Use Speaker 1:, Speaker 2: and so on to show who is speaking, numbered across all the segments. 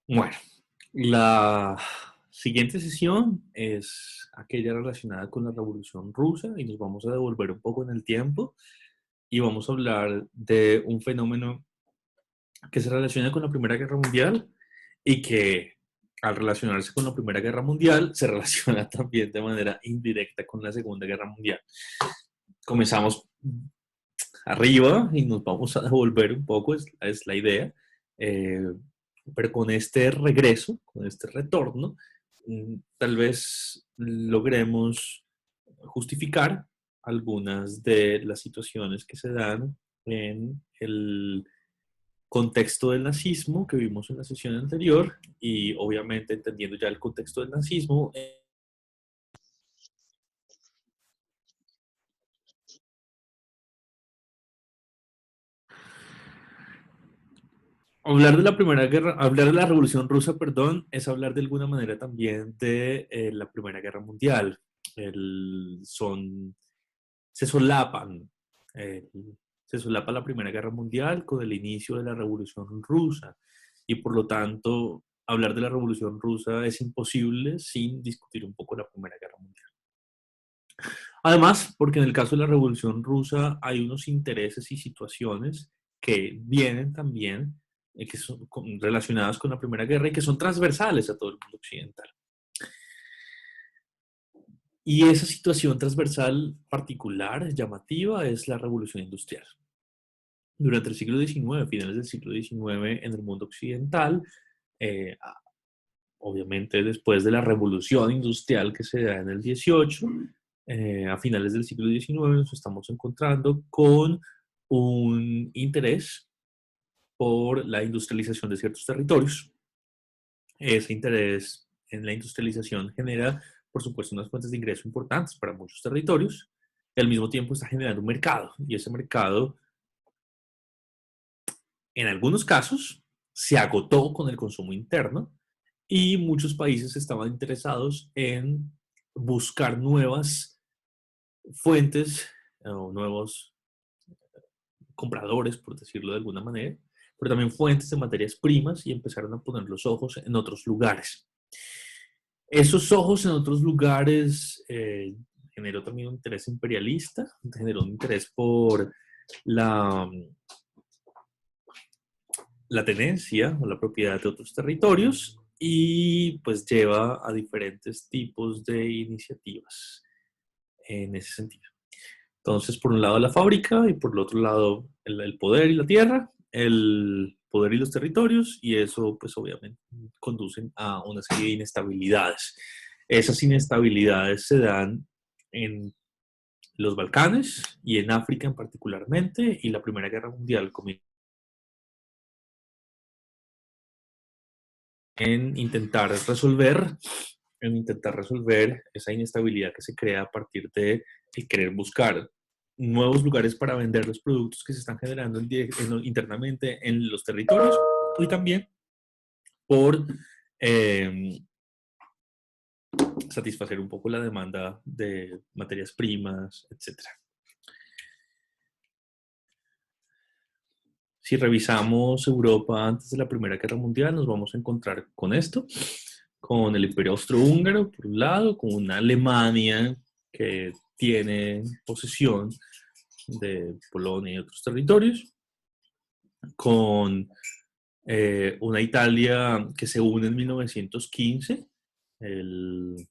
Speaker 1: Bueno, la siguiente sesión es aquella relacionada con la Revolución Rusa y nos vamos a devolver un poco en el tiempo y vamos a hablar de un fenómeno que se relaciona con la Primera Guerra Mundial y que al relacionarse con la Primera Guerra Mundial se relaciona también de manera indirecta con la Segunda Guerra Mundial. Comenzamos arriba y nos vamos a devolver un poco, es la idea. Eh, pero con este regreso, con este retorno, tal vez logremos justificar algunas de las situaciones que se dan en el contexto del nazismo que vimos en la sesión anterior y obviamente entendiendo ya el contexto del nazismo. Hablar de la Primera Guerra, hablar de la Revolución Rusa, perdón, es hablar de alguna manera también de la Primera Guerra Mundial. Son, se solapan, eh, se solapa la Primera Guerra Mundial con el inicio de la Revolución Rusa y por lo tanto hablar de la Revolución Rusa es imposible sin discutir un poco la Primera Guerra Mundial. Además, porque en el caso de la Revolución Rusa hay unos intereses y situaciones que vienen también, que son relacionadas con la Primera Guerra y que son transversales a todo el mundo occidental. Y esa situación transversal particular, llamativa, es la Revolución Industrial. Durante el siglo XIX, finales del siglo XIX, en el mundo occidental, eh, obviamente después de la Revolución Industrial que se da en el XVIII, a finales del siglo XIX nos estamos encontrando con un interés por la industrialización de ciertos territorios. Ese interés en la industrialización genera, por supuesto, unas fuentes de ingreso importantes para muchos territorios y al mismo tiempo está generando un mercado y ese mercado, en algunos casos, se agotó con el consumo interno y muchos países estaban interesados en buscar nuevas fuentes o nuevos compradores, por decirlo de alguna manera, pero también fuentes de materias primas y empezaron a poner los ojos en otros lugares. Esos ojos en otros lugares generó también un interés imperialista, generó un interés por la, la tenencia o la propiedad de otros territorios y pues lleva a diferentes tipos de iniciativas en ese sentido. Entonces, por un lado la fábrica y por el otro lado el poder y la tierra, el poder y los territorios, y eso pues obviamente conducen a una serie de inestabilidades. Esas inestabilidades se dan en los Balcanes y en África en particularmente, y la Primera Guerra Mundial comienza en intentar resolver, en intentar resolver esa inestabilidad que se crea a partir de el querer buscar nuevos lugares para vender los productos que se están generando internamente en los territorios y también por eh, satisfacer un poco la demanda de materias primas, etcétera. Si revisamos Europa antes de la Primera Guerra Mundial, nos vamos a encontrar con esto, con el Imperio Austrohúngaro, por un lado, con una Alemania que tiene posesión de Polonia y otros territorios, con una Italia que se une en 1915, el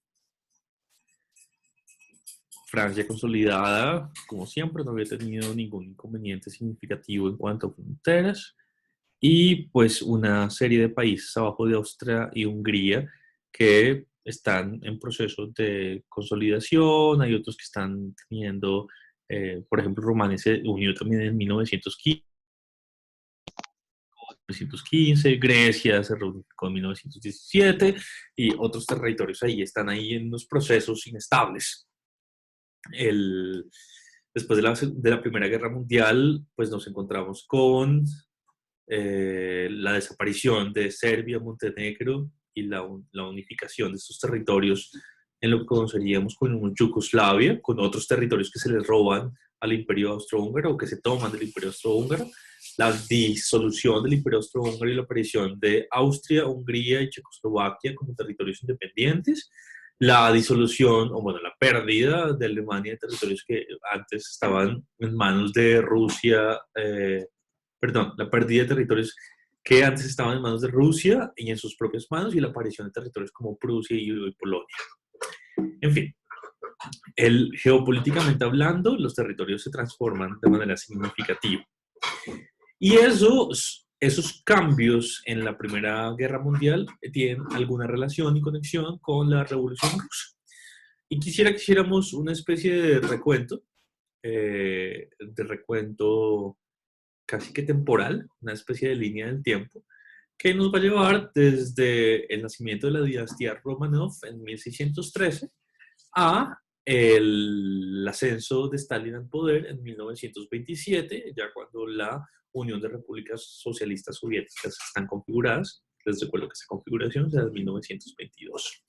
Speaker 1: Francia consolidada, como siempre, no había tenido ningún inconveniente significativo en cuanto a fronteras, y pues una serie de países abajo de Austria y Hungría que están en proceso de consolidación, hay otros que están teniendo, por ejemplo, Rumania se unió también en 1915, Grecia se reunificó en 1917 y otros territorios ahí están ahí en unos procesos inestables. El, Después de la Primera Guerra Mundial, pues nos encontramos con la desaparición de Serbia, Montenegro y la unificación de estos territorios en lo que conoceríamos como Yugoslavia, con otros territorios que se les roban al Imperio Austrohúngaro o que se toman del Imperio Austrohúngaro. la disolución del Imperio Austrohúngaro y la aparición de Austria, Hungría y Checoslovaquia como territorios independientes, la disolución, o bueno, la pérdida de Alemania de territorios que antes estaban en manos de Rusia, perdón, la pérdida de territorios que antes estaban en manos de Rusia y en sus propias manos, y la aparición de territorios como Prusia y Polonia. En fin, geopolíticamente hablando, los territorios se transforman de manera significativa. Y esos cambios en la Primera Guerra Mundial tienen alguna relación y conexión con la Revolución Rusa. Y quisiera que hiciéramos una especie de recuento casi que temporal, una especie de línea del tiempo, que nos va a llevar desde el nacimiento de la dinastía Romanov en 1613 a el ascenso de Stalin al poder en 1927, ya cuando la Unión de Repúblicas Socialistas Soviéticas están configuradas. Les recuerdo que esa configuración es de 1922.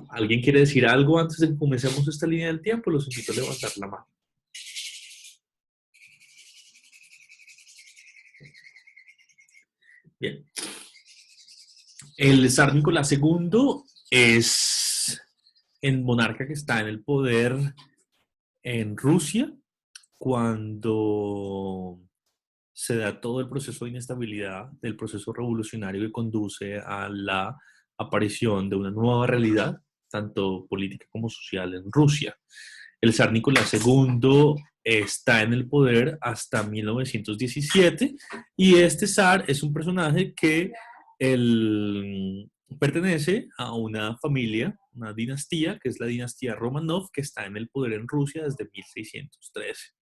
Speaker 1: ¿Alguien quiere decir algo antes de que comencemos esta línea del tiempo? Los invito a levantar la mano. Bien. El zar Nicolás II es el monarca que está en el poder en Rusia cuando se da todo el proceso de inestabilidad del proceso revolucionario que conduce a la aparición de una nueva realidad, tanto política como social, en Rusia. El zar Nicolás II está en el poder hasta 1917 y este zar es un personaje que pertenece a una familia, una dinastía, que es la dinastía Romanov, que está en el poder en Rusia desde 1613.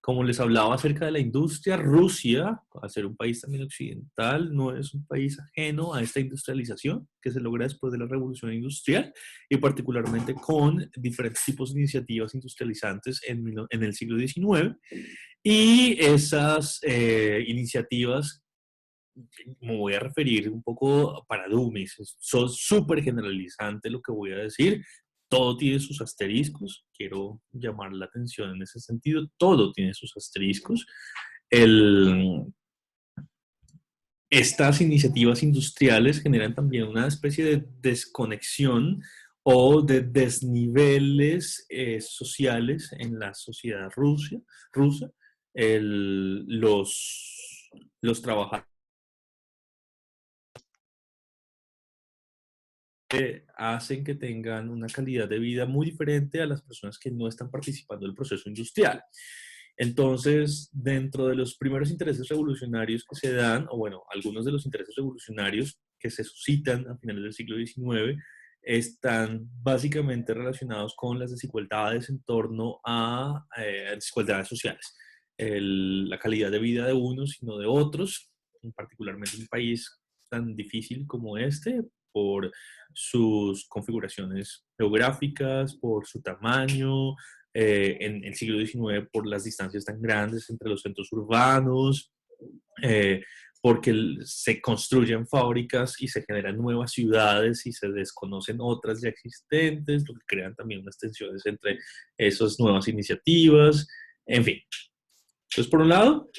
Speaker 1: Como les hablaba acerca de la industria, Rusia, al ser un país también occidental, no es un país ajeno a esta industrialización que se logra después de la revolución industrial y particularmente con diferentes tipos de iniciativas industrializantes en el siglo XIX. Y esas iniciativas, me voy a referir un poco para dummies, son súper generalizante lo que voy a decir, todo tiene sus asteriscos, quiero llamar la atención en ese sentido, todo tiene sus asteriscos. El, estas iniciativas industriales generan también una especie de desconexión o de desniveles sociales en la sociedad rusa. Los trabajadores hacen que tengan una calidad de vida muy diferente a las personas que no están participando del proceso industrial. Entonces, dentro de los primeros intereses revolucionarios que se dan, o bueno, algunos de los intereses revolucionarios que se suscitan a finales del siglo XIX, están básicamente relacionados con las desigualdades en torno a desigualdades sociales. La calidad de vida de unos y no de otros, particularmente en un país tan difícil como este, por sus configuraciones geográficas, por su tamaño, en el siglo XIX por las distancias tan grandes entre los centros urbanos, porque se construyen fábricas y se generan nuevas ciudades y se desconocen otras ya existentes, lo que crean también unas tensiones entre esas nuevas iniciativas, en fin. Entonces, por un lado,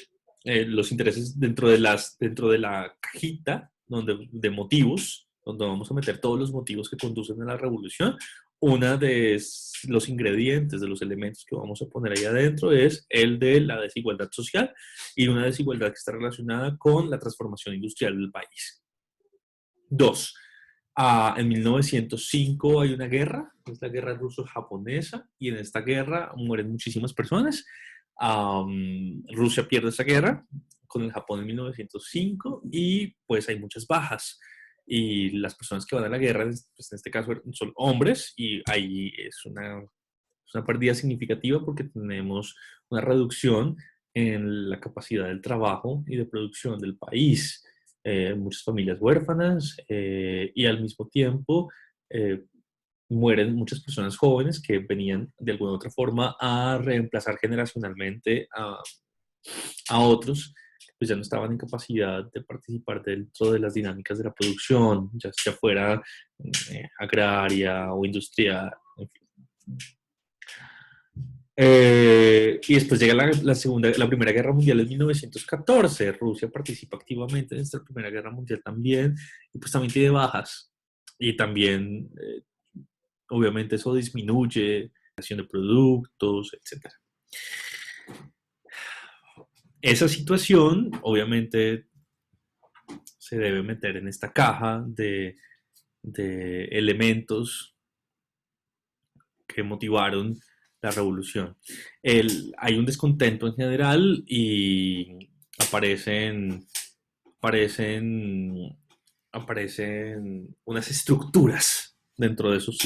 Speaker 1: los intereses dentro de la cajita de motivos, donde vamos a meter todos los motivos que conducen a la revolución. Una de los ingredientes, de los elementos que vamos a poner ahí adentro es el de la desigualdad social y una desigualdad que está relacionada con la transformación industrial del país. Dos, en 1905 hay una guerra, es la guerra ruso-japonesa, y en esta guerra mueren muchísimas personas. Rusia pierde esa guerra con el Japón en 1905 y pues hay muchas bajas. Y las personas que van a la guerra, pues en este caso son hombres y ahí es una pérdida significativa porque tenemos una reducción en la capacidad del trabajo y de producción del país. Muchas familias huérfanas y al mismo tiempo mueren muchas personas jóvenes que venían de alguna u otra forma a reemplazar generacionalmente a otros que pues ya no estaban en capacidad de participar dentro de las dinámicas de la producción, ya fuera agraria o industrial, en fin. Y después llega la Primera Guerra Mundial en 1914. Rusia participa activamente en esta Primera Guerra Mundial también, y pues también tiene bajas. Y también, obviamente, eso disminuye la creación de productos, etcétera. Esa situación, obviamente, se debe meter en esta caja de elementos que motivaron la revolución. Hay un descontento en general y aparecen, aparecen unas estructuras dentro de esos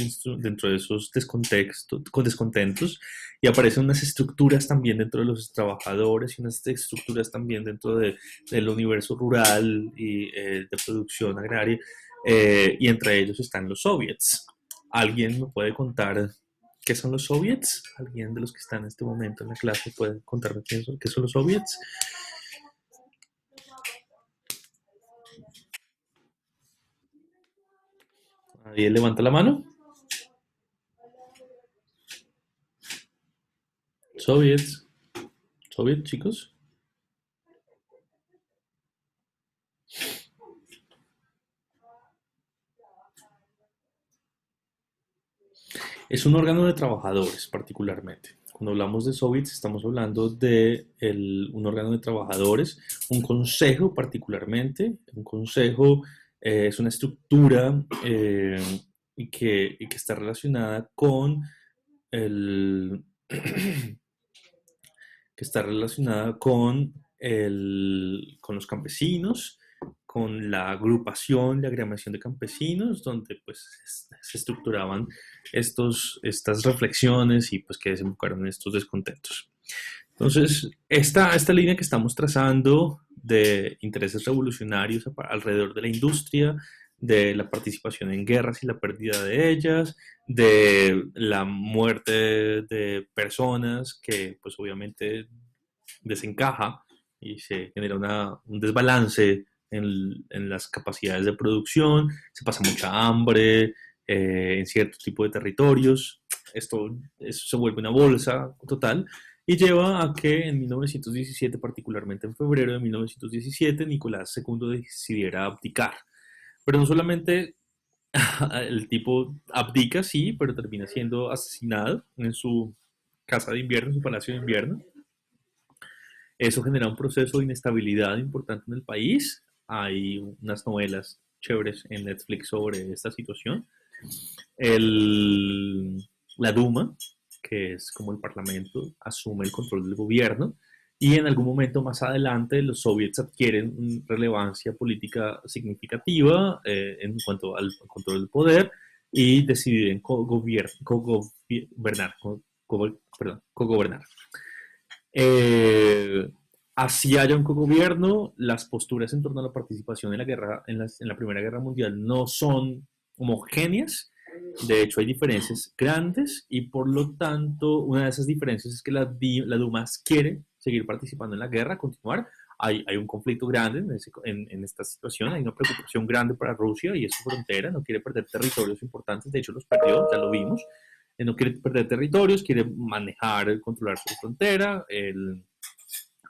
Speaker 1: descontentos, y aparecen unas estructuras también dentro de los trabajadores y unas estructuras también del universo rural y de producción agraria, y entre ellos están los soviets. ¿Alguien me puede contar qué son los soviets? ¿Alguien de los que están en este momento en la clase puede contarme qué son los soviets? ¿Alguien levanta la mano? Soviets. Soviets, chicos. Es un órgano de trabajadores, particularmente. Cuando hablamos de soviets, estamos hablando de un órgano de trabajadores, un consejo, particularmente. Un consejo es una estructura y que está relacionada el, que está relacionada con los campesinos, con la agrupación de agremiación de campesinos, donde pues se estructuraban estas reflexiones y pues que desembocaron en estos descontentos. Entonces, esta línea que estamos trazando de intereses revolucionarios alrededor de la industria, de la participación en guerras y la pérdida de ellas, de la muerte de personas que pues obviamente desencaja y se genera un desbalance en las capacidades de producción, se pasa mucha hambre en cierto tipo de territorios, eso se vuelve una bolsa total y lleva a que en 1917, particularmente en febrero de 1917, Nicolás II decidiera abdicar. Pero no solamente el tipo abdica, sí, pero termina siendo asesinado en su casa de invierno, en su palacio de invierno. Eso genera un proceso de inestabilidad importante en el país. Hay unas novelas chéveres en Netflix sobre esta situación. El, la Duma, que es como el parlamento, asume el control del gobierno, y en algún momento más adelante los soviets adquieren relevancia política significativa en cuanto al control del poder y deciden cogobernar. Eh, Así haya un cogobierno, las posturas en torno a la participación en la guerra, en la Primera Guerra Mundial, no son homogéneas. De hecho, hay diferencias grandes y por lo tanto, una de esas diferencias es que la Duma quiere seguir participando en la guerra, continuar. Hay un conflicto grande en esta situación, hay una preocupación grande para Rusia y es su frontera, no quiere perder territorios importantes, de hecho los perdió, ya lo vimos. No quiere perder territorios, quiere manejar, controlar su frontera.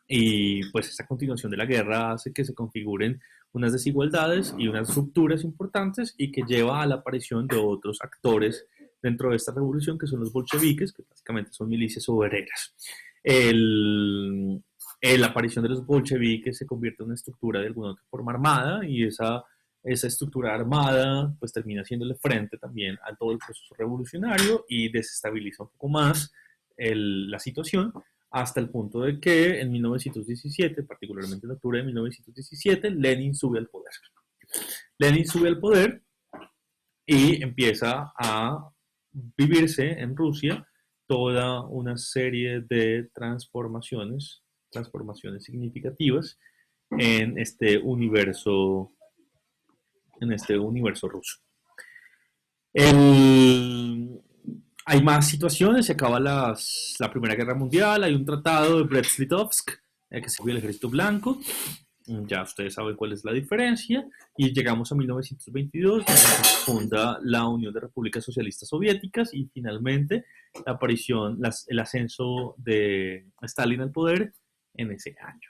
Speaker 1: Y pues esta continuación de la guerra hace que se configuren unas desigualdades y unas rupturas importantes y que lleva a la aparición de otros actores dentro de esta revolución, que son los bolcheviques, que básicamente son milicias obreras. El, la aparición de los bolcheviques se convierte en una estructura de alguna otra forma armada, y esa estructura armada pues termina haciéndole frente también a todo el proceso revolucionario y desestabiliza un poco más la situación, hasta el punto de que en 1917, particularmente en octubre de 1917, Lenin sube al poder. Lenin sube al poder y empieza a vivirse en Rusia toda una serie de transformaciones significativas en este universo, ruso. El, hay más situaciones, se acaba la Primera Guerra Mundial, hay un tratado de Brest-Litovsk, que se fue el Ejército Blanco, Ya ustedes saben cuál es la diferencia. Y llegamos a 1922, donde se funda la Unión de Repúblicas Socialistas Soviéticas y finalmente la aparición, el ascenso de Stalin al poder en ese año.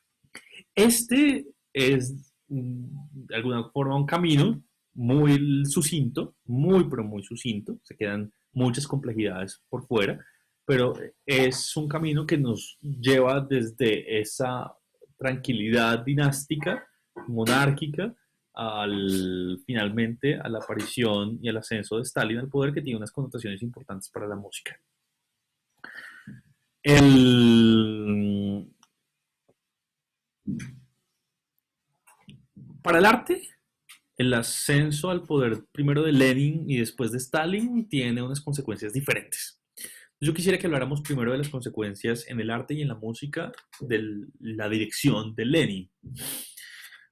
Speaker 1: Este es, de alguna forma, un camino muy sucinto, muy, pero muy sucinto. Se quedan muchas complejidades por fuera, pero es un camino que nos lleva desde esa tranquilidad dinástica, monárquica, finalmente a la aparición y al ascenso de Stalin al poder, que tiene unas connotaciones importantes para la música. El, para el arte, el ascenso al poder primero de Lenin y después de Stalin tiene unas consecuencias diferentes. Yo quisiera que habláramos primero de las consecuencias en el arte y en la música de la dirección de Lenin.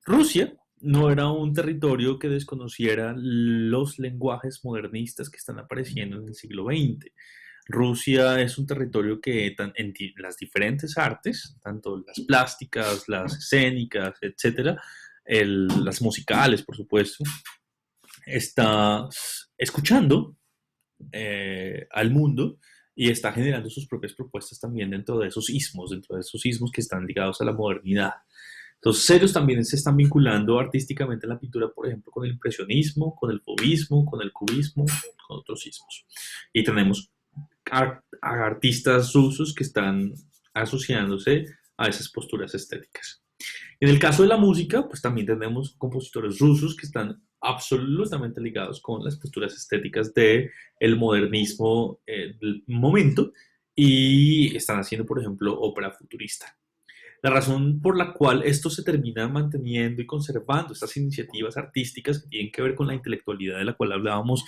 Speaker 1: Rusia no era un territorio que desconociera los lenguajes modernistas que están apareciendo en el siglo XX. Rusia es un territorio que en las diferentes artes, tanto las plásticas, las escénicas, etcétera, las musicales, por supuesto, está escuchando al mundo y está generando sus propias propuestas también dentro de esos ismos que están ligados a la modernidad. Entonces ellos también se están vinculando artísticamente en la pintura, por ejemplo, con el impresionismo, con el fauvismo, con el cubismo, con otros ismos. Y tenemos artistas rusos que están asociándose a esas posturas estéticas. En el caso de la música, pues también tenemos compositores rusos que están absolutamente ligados con las posturas estéticas del modernismo del momento y están haciendo, por ejemplo, ópera futurista. La razón por la cual esto se termina manteniendo y conservando, estas iniciativas artísticas que tienen que ver con la intelectualidad de la cual hablábamos,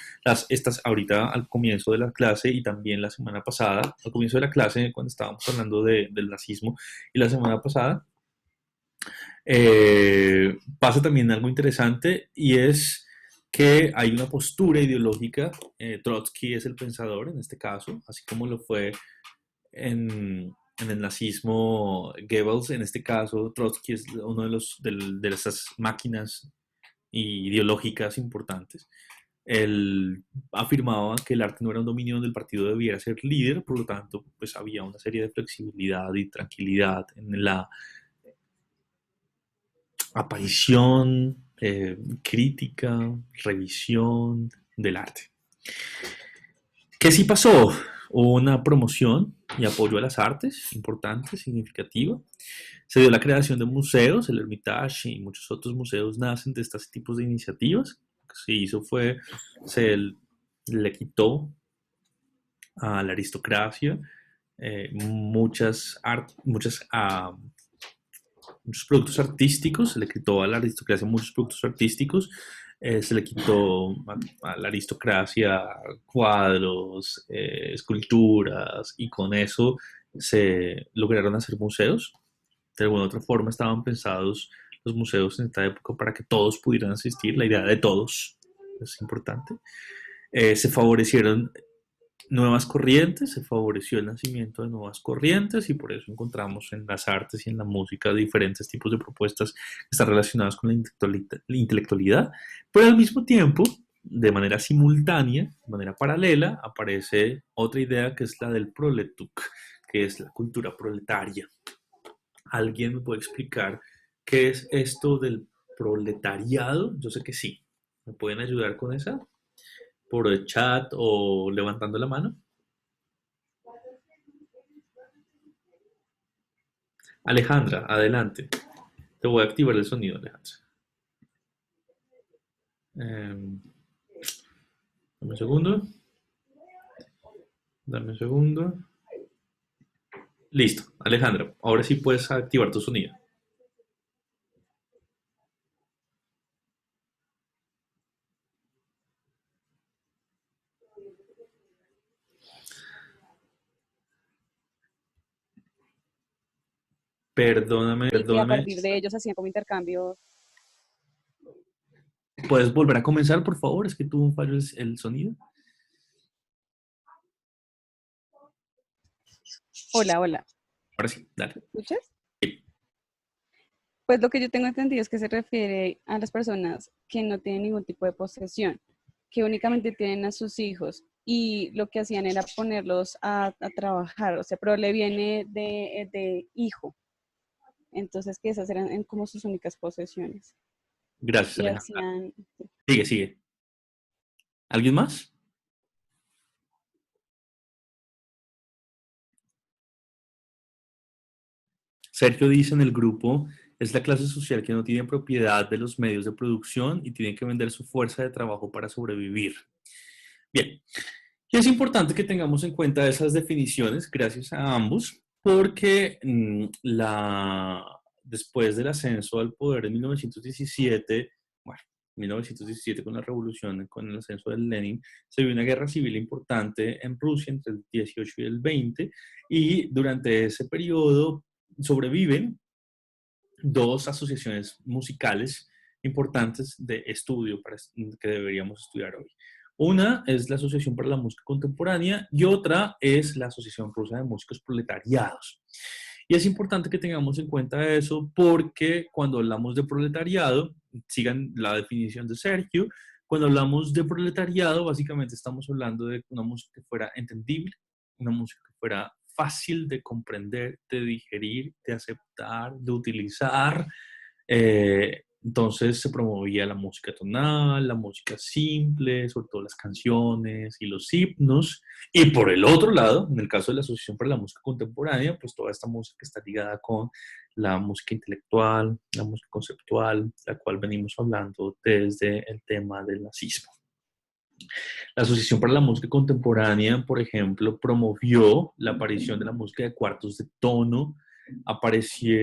Speaker 1: estas ahorita al comienzo de la clase y también la semana pasada, al comienzo de la clase cuando estábamos hablando del nazismo y la semana pasada, pasa también algo interesante y es que hay una postura ideológica, Trotsky es el pensador en este caso, así como lo fue en el nazismo Goebbels, en este caso Trotsky es uno de esas máquinas ideológicas importantes. Él afirmaba que el arte no era un dominio donde el partido debiera ser líder, por lo tanto, pues había una serie de flexibilidad y tranquilidad en la aparición, crítica, revisión del arte. ¿Qué sí pasó? Hubo una promoción y apoyo a las artes importante, significativa. Se dio la creación de museos, el Hermitage y muchos otros museos nacen de estos tipos de iniciativas. Lo que se hizo fue, se le quitó a la aristocracia muchos productos artísticos, se le quitó a la aristocracia muchos productos artísticos, se le quitó a la aristocracia cuadros, esculturas, y con eso se lograron hacer museos. De alguna u otra forma estaban pensados los museos en esta época para que todos pudieran asistir, la idea de todos es importante. Se favorecieron nuevas corrientes, se favoreció el nacimiento de nuevas corrientes y por eso encontramos en las artes y en la música diferentes tipos de propuestas que están relacionadas con la intelectualidad, pero al mismo tiempo, de manera simultánea, de manera paralela, aparece otra idea que es la del proletuk, que es la cultura proletaria. ¿Alguien me puede explicar qué es esto del proletariado? Yo sé que sí. ¿Me pueden ayudar con esa? Por el chat o levantando la mano. Alejandra, adelante. Te voy a activar el sonido, Alejandra. Dame un segundo. Dame un segundo. Listo, Alejandra. Ahora sí puedes activar tu sonido. Perdóname,
Speaker 2: Y a
Speaker 1: perdóname.
Speaker 2: partir de ellos hacían como intercambios.
Speaker 1: ¿Puedes volver a comenzar, por favor? Es que tuvo un fallo el sonido.
Speaker 2: Hola, hola.
Speaker 1: Ahora sí, dale.
Speaker 2: ¿Me escuchas? Pues lo que yo tengo entendido es que se refiere a las personas que no tienen ningún tipo de posesión, que únicamente tienen a sus hijos y lo que hacían era ponerlos a trabajar, o sea, pero le viene de hijo, entonces que esas eran como sus únicas posesiones
Speaker 1: Gracias,
Speaker 2: y
Speaker 1: Alejandra.
Speaker 2: hacían,
Speaker 1: Sigue, sigue. ¿Alguien más? Sergio dice en el grupo, es la clase social que no tiene propiedad de los medios de producción y tiene que vender su fuerza de trabajo para sobrevivir. Bien, y es importante que tengamos en cuenta esas definiciones, gracias a ambos, porque después del ascenso al poder en 1917, bueno, 1917 con la revolución, con el ascenso del Lenin, se vio una guerra civil importante en Rusia entre el 18 y el 20, y durante ese periodo sobreviven dos asociaciones musicales importantes de estudio que deberíamos estudiar hoy. Una es la Asociación para la Música Contemporánea y otra es la Asociación Rusa de Músicos Proletariados. Y es importante que tengamos en cuenta eso porque cuando hablamos de proletariado, sigan la definición de Sergio, cuando hablamos de proletariado, básicamente estamos hablando de una música que fuera entendible, una música que fuera fácil de comprender, de digerir, de aceptar, de utilizar. Entonces se promovía la música tonal, la música simple, sobre todo las canciones y los himnos. Y por el otro lado, en el caso de la Asociación para la Música Contemporánea, pues toda esta música está ligada con la música intelectual, la música conceptual, la cual venimos hablando desde el tema del nazismo. La Asociación para la Música Contemporánea, por ejemplo, promovió la aparición de la música de cuartos de tono,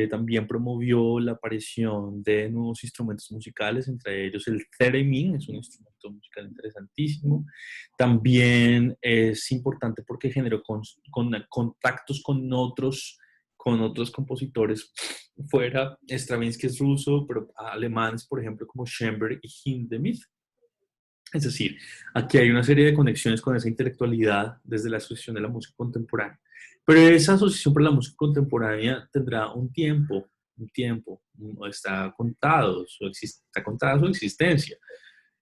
Speaker 1: también promovió la aparición de nuevos instrumentos musicales, entre ellos el theremin, es un instrumento musical interesantísimo. También es importante porque generó contactos con otros compositores fuera. Stravinsky es ruso, pero alemanes, por ejemplo, como Schoenberg y Hindemith. Es decir, aquí hay una serie de conexiones con esa intelectualidad desde la Asociación de la Música Contemporánea. Pero esa Asociación para la Música Contemporánea tendrá no está contado, está contada su existencia.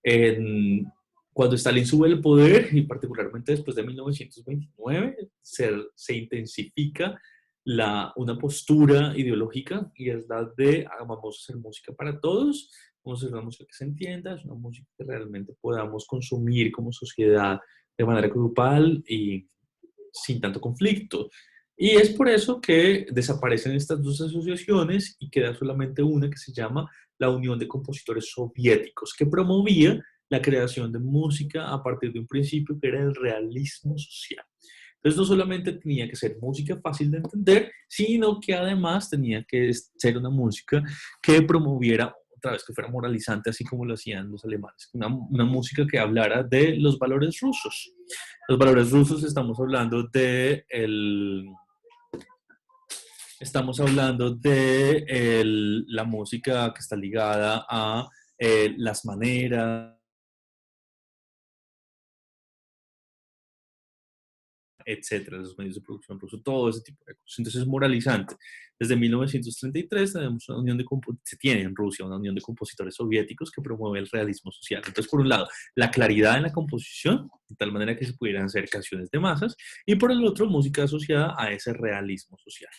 Speaker 1: En, Cuando Stalin sube el poder, y particularmente después de 1929, se intensifica una postura ideológica y es la de vamos a hacer música para todos, vamos a hacer una música que se entienda, es una música que realmente podamos consumir como sociedad de manera grupal y sin tanto conflicto. Y es por eso que desaparecen estas dos asociaciones y queda solamente una que se llama la Unión de Compositores Soviéticos, que promovía la creación de música a partir de un principio que era el realismo social. Entonces no solamente tenía que ser música fácil de entender, sino que además tenía que ser una música que promoviera otra vez que fuera moralizante, así como lo hacían los alemanes. Una música que hablara de los valores rusos. Los valores rusos estamos hablando de la música que está ligada a las maneras, etcétera, los medios de producción rusos, todo ese tipo de cosas. Entonces es moralizante. Desde 1933 tenemos una unión se tiene en Rusia una unión de compositores soviéticos que promueve el realismo social. Entonces, por un lado, la claridad en la composición, de tal manera que se pudieran hacer canciones de masas, y por el otro, música asociada a ese realismo social.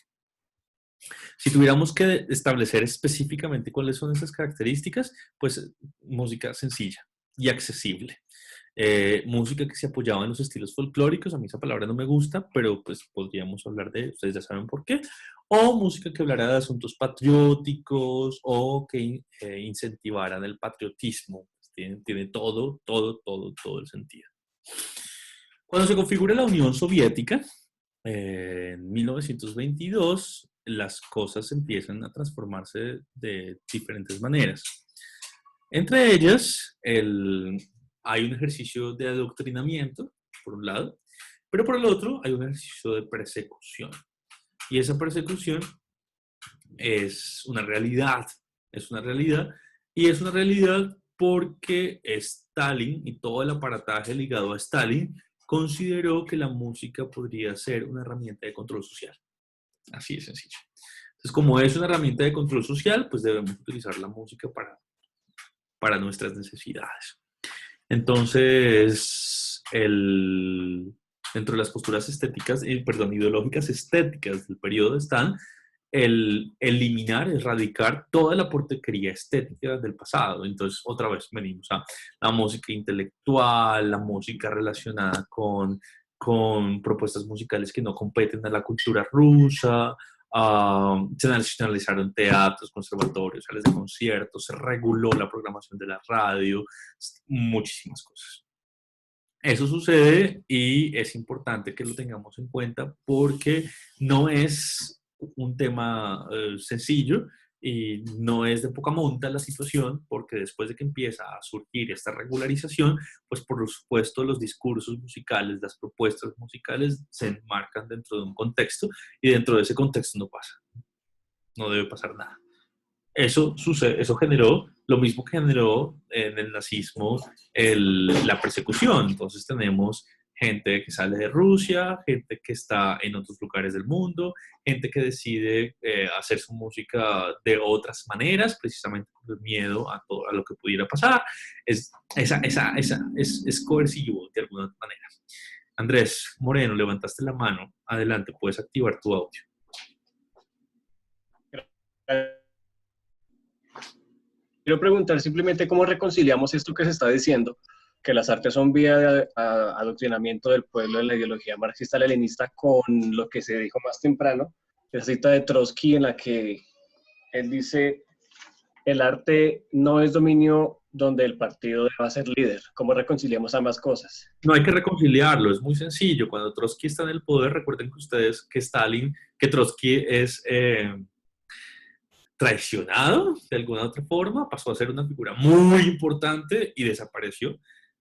Speaker 1: Si tuviéramos que establecer específicamente cuáles son esas características, pues música sencilla y accesible. Música que se apoyaba en los estilos folclóricos, a mí esa palabra no me gusta, pero pues podríamos hablar ustedes ya saben por qué, o música que hablara de asuntos patrióticos o que incentivaran el patriotismo. Tiene todo el sentido. Cuando se configura la Unión Soviética, en 1922, las cosas empiezan a transformarse de diferentes maneras. Entre ellas, hay un ejercicio de adoctrinamiento, por un lado, pero por el otro hay un ejercicio de persecución. Y esa persecución es una realidad, y es una realidad porque Stalin y todo el aparataje ligado a Stalin consideró que la música podría ser una herramienta de control social. Así de sencillo. Entonces, como es una herramienta de control social, pues debemos utilizar la música para nuestras necesidades. Entonces, dentro de las posturas estéticas, ideológicas estéticas del periodo están el eliminar, erradicar toda la porquería estética del pasado. Entonces, otra vez venimos a la música intelectual, la música relacionada con propuestas musicales que no competen a la cultura rusa. Se nacionalizaron teatros, conservatorios, salas de conciertos, se reguló la programación de la radio, muchísimas cosas. Eso sucede y es importante que lo tengamos en cuenta porque no es un tema sencillo y no es de poca monta la situación, porque después de que empieza a surgir esta regularización, pues por supuesto los discursos musicales, las propuestas musicales se enmarcan dentro de un contexto y dentro de ese contexto no pasa, no debe pasar nada. Eso sucede, eso generó lo mismo que generó en el nazismo la persecución. Entonces tenemos gente que sale de Rusia, gente que está en otros lugares del mundo, gente que decide hacer su música de otras maneras, precisamente por el miedo a todo a lo que pudiera pasar. Es coercivo de alguna manera. Andrés Moreno, levantaste la mano. Adelante, puedes activar tu audio.
Speaker 3: Quiero preguntar simplemente cómo reconciliamos esto que se está diciendo, que las artes son vía de adoctrinamiento del pueblo en la ideología marxista-leninista, con lo que se dijo más temprano, la cita de Trotsky en la que él dice, el arte no es dominio donde el partido deba ser líder. ¿Cómo reconciliamos ambas cosas?
Speaker 1: No hay que reconciliarlo, es muy sencillo. Cuando Trotsky está en el poder, recuerden que ustedes que Trotsky es traicionado de alguna otra forma, pasó a ser una figura muy importante y desapareció.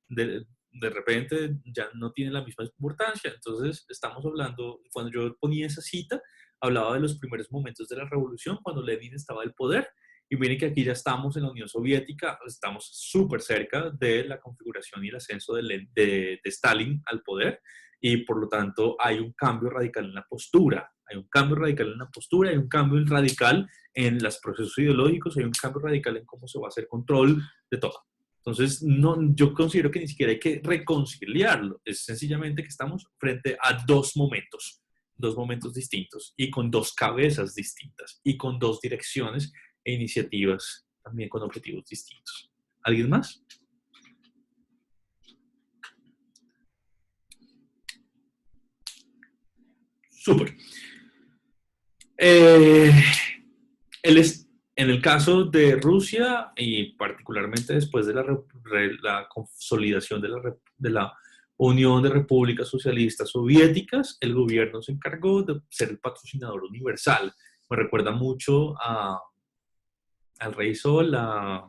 Speaker 1: De repente ya no tiene la misma importancia. Entonces estamos hablando, cuando yo ponía esa cita, hablaba de los primeros momentos de la revolución, cuando Lenin estaba al poder, y miren que aquí ya estamos en la Unión Soviética, estamos súper cerca de la configuración y el ascenso de Stalin al poder, y por lo tanto hay un cambio radical en la postura, hay un cambio radical en la postura, hay un cambio radical en los procesos ideológicos, hay un cambio radical en cómo se va a hacer control de todo. Entonces, no, yo considero que ni siquiera hay que reconciliarlo, es sencillamente que estamos frente a dos momentos distintos y con dos cabezas distintas y con dos direcciones e iniciativas también con objetivos distintos. ¿Alguien más? Súper. En el caso de Rusia, y particularmente después de la consolidación de la Unión de Repúblicas Socialistas Soviéticas, el gobierno se encargó de ser el patrocinador universal. Me recuerda mucho al Rey Sol, a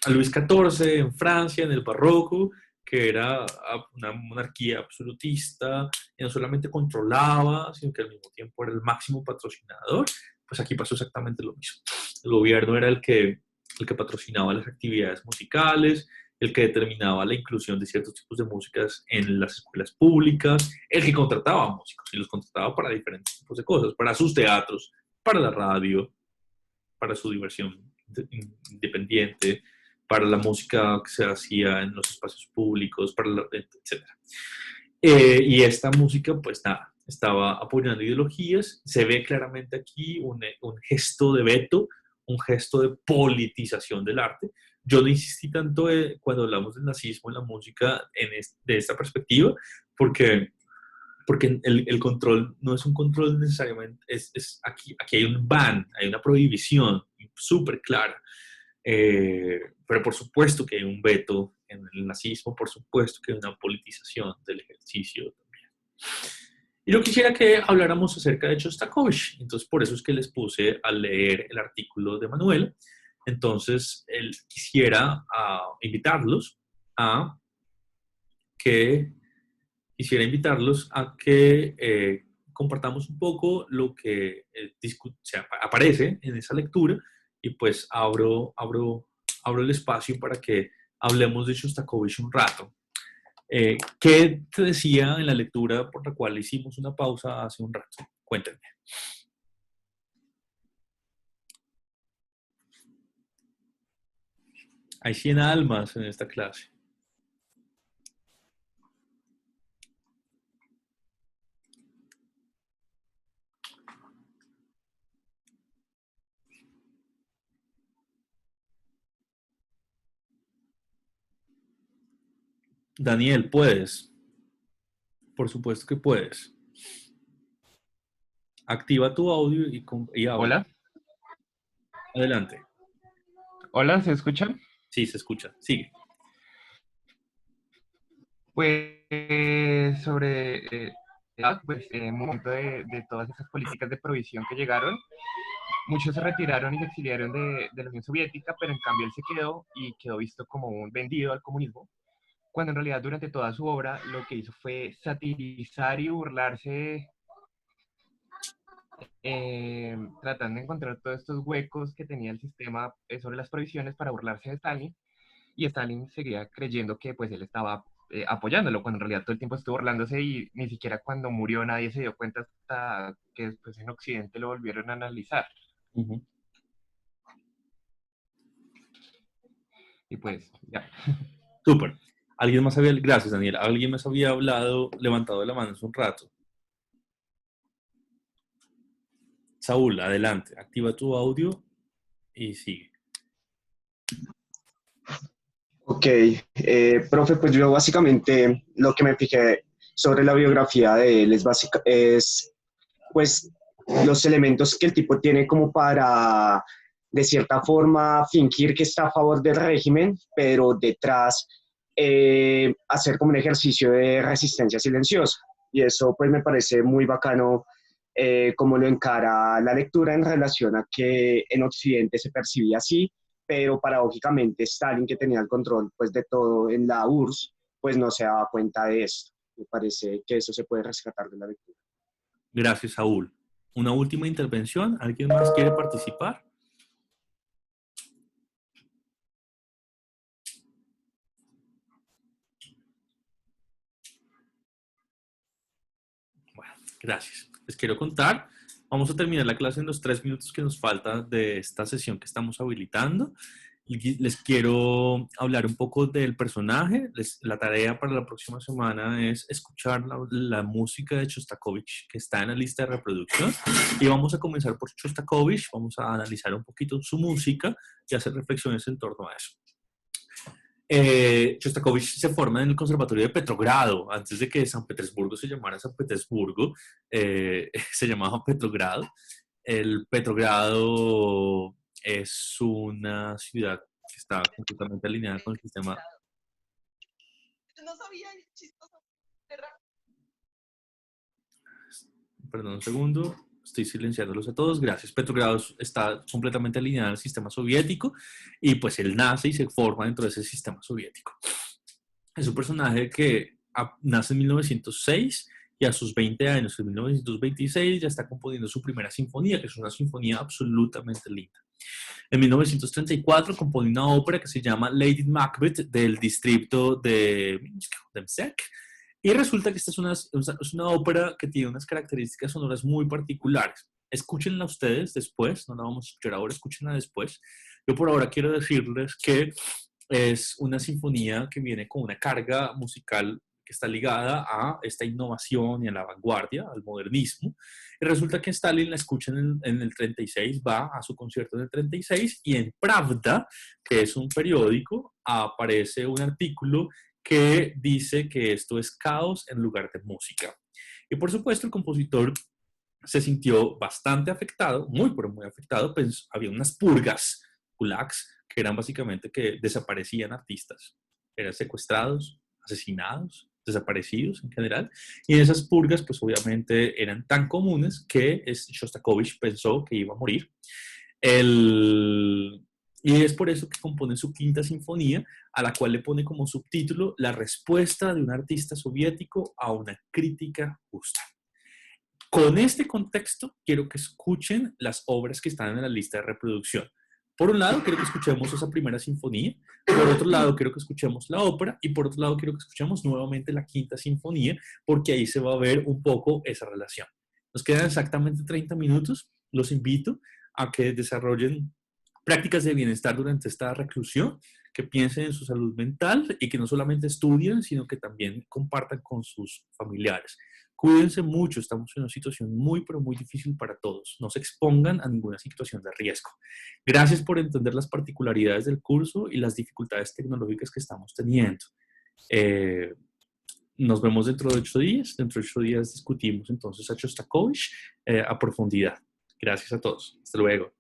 Speaker 1: Luis XIV en Francia, en el Barroco, que era una monarquía absolutista, y no solamente controlaba, sino que al mismo tiempo era el máximo patrocinador. Pues aquí pasó exactamente lo mismo. El gobierno era el que patrocinaba las actividades musicales, el que determinaba la inclusión de ciertos tipos de músicas en las escuelas públicas, el que contrataba músicos, y los contrataba para diferentes tipos de cosas, para sus teatros, para la radio, para su diversión independiente, para la música que se hacía en los espacios públicos, etc. Y esta música, pues nada, estaba apoyando ideologías. Se ve claramente aquí un gesto de veto, un gesto de politización del arte. Yo no insistí tanto cuando hablamos del nazismo en la música de esta perspectiva, porque el control no es un control necesariamente, aquí hay un ban, hay una prohibición súper clara. Pero por supuesto que hay un veto en el nazismo, por supuesto que hay una politización del ejercicio también. Y yo quisiera que habláramos acerca de Shostakovich, entonces por eso es que les puse a leer el artículo de Manuel. Entonces, él quisiera invitarlos a que compartamos un poco lo que aparece en esa lectura, y pues abro el espacio para que hablemos de Shostakovich un rato. ¿Qué te decía en la lectura por la cual hicimos una pausa hace un rato? Cuéntame. Hay 100 almas en esta clase. Daniel, puedes. Por supuesto que puedes. Activa tu audio y habla.
Speaker 4: Hola,
Speaker 1: Adelante.
Speaker 4: hola, ¿se escucha?
Speaker 1: Sí, se escucha. Sigue.
Speaker 4: Pues sobre un momento de todas esas políticas de provisión que llegaron, muchos se retiraron y se exiliaron de la Unión Soviética, pero en cambio él se quedó y quedó visto como un vendido al comunismo, cuando en realidad durante toda su obra lo que hizo fue satirizar y burlarse, tratando de encontrar todos estos huecos que tenía el sistema sobre las provisiones para burlarse de Stalin. Y Stalin seguía creyendo que pues él estaba apoyándolo, cuando en realidad todo el tiempo estuvo burlándose y ni siquiera cuando murió nadie se dio cuenta hasta que después en Occidente lo volvieron a analizar.
Speaker 1: Uh-huh.
Speaker 4: Y pues ya.
Speaker 1: Súper. ¿Alguien más había, gracias Daniel, alguien más había hablado, levantado la mano hace un rato? Saúl, adelante, activa tu audio y sigue.
Speaker 5: Ok, profe, pues yo básicamente lo que me fijé sobre la biografía de él es pues los elementos que el tipo tiene como para de cierta forma fingir que está a favor del régimen, pero detrás hacer como un ejercicio de resistencia silenciosa. Y eso pues me parece muy bacano como lo encara la lectura en relación a que en Occidente se percibía así, pero paradójicamente Stalin, que tenía el control pues, de todo en la URSS, pues no se daba cuenta de esto. Me parece que eso se puede rescatar de la lectura.
Speaker 1: Gracias, Saúl. Una última intervención. ¿Alguien más quiere participar? Bueno, gracias. Les quiero contar. Vamos a terminar la clase en los 3 minutos que nos faltan de esta sesión que estamos habilitando. Y les quiero hablar un poco del personaje. La tarea para la próxima semana es escuchar la música de Shostakovich que está en la lista de reproducción. Y vamos a comenzar por Shostakovich. Vamos a analizar un poquito su música y hacer reflexiones en torno a eso. Shostakovich se forma en el Conservatorio de Petrogrado. Antes de que San Petersburgo se llamara San Petersburgo, se llamaba Petrogrado. El Petrogrado es una ciudad que está completamente alineada con el sistema.
Speaker 6: No sabía, chistoso.
Speaker 1: Perdón un segundo, estoy silenciándolos a todos, gracias. Petrogrado está completamente alineado al sistema soviético y pues él nace y se forma dentro de ese sistema soviético. Es un personaje que nace en 1906 y a sus 20 años, en 1926, ya está componiendo su primera sinfonía, que es una sinfonía absolutamente linda. En 1934 compone una ópera que se llama Lady Macbeth del distrito de Msek. Y resulta que esta es una ópera que tiene unas características sonoras muy particulares. Escúchenla ustedes después, no la vamos a escuchar ahora, escúchenla después. Yo por ahora quiero decirles que es una sinfonía que viene con una carga musical que está ligada a esta innovación y a la vanguardia, al modernismo. Y resulta que Stalin la escucha en el 36, va a su concierto en el 36 y en Pravda, que es un periódico, aparece un artículo que dice que esto es caos en lugar de música. Y por supuesto el compositor se sintió bastante afectado, muy pero muy afectado, pues había unas purgas, gulags, que eran básicamente que desaparecían artistas, eran secuestrados, asesinados, desaparecidos en general, y esas purgas pues obviamente eran tan comunes que Shostakovich pensó que iba a morir. Y es por eso que compone su quinta sinfonía, a la cual le pone como subtítulo La respuesta de un artista soviético a una crítica justa. Con este contexto, quiero que escuchen las obras que están en la lista de reproducción. Por un lado, quiero que escuchemos esa primera sinfonía. Por otro lado, quiero que escuchemos la ópera. Y por otro lado, quiero que escuchemos nuevamente la quinta sinfonía, porque ahí se va a ver un poco esa relación. Nos quedan exactamente 30 minutos. Los invito a que desarrollen prácticas de bienestar durante esta reclusión, que piensen en su salud mental y que no solamente estudien, sino que también compartan con sus familiares. Cuídense mucho, estamos en una situación muy, pero muy difícil para todos. No se expongan a ninguna situación de riesgo. Gracias por entender las particularidades del curso y las dificultades tecnológicas que estamos teniendo. Nos vemos dentro de 8 días. Dentro de 8 días discutimos entonces a Shostakovich a profundidad. Gracias a todos. Hasta luego.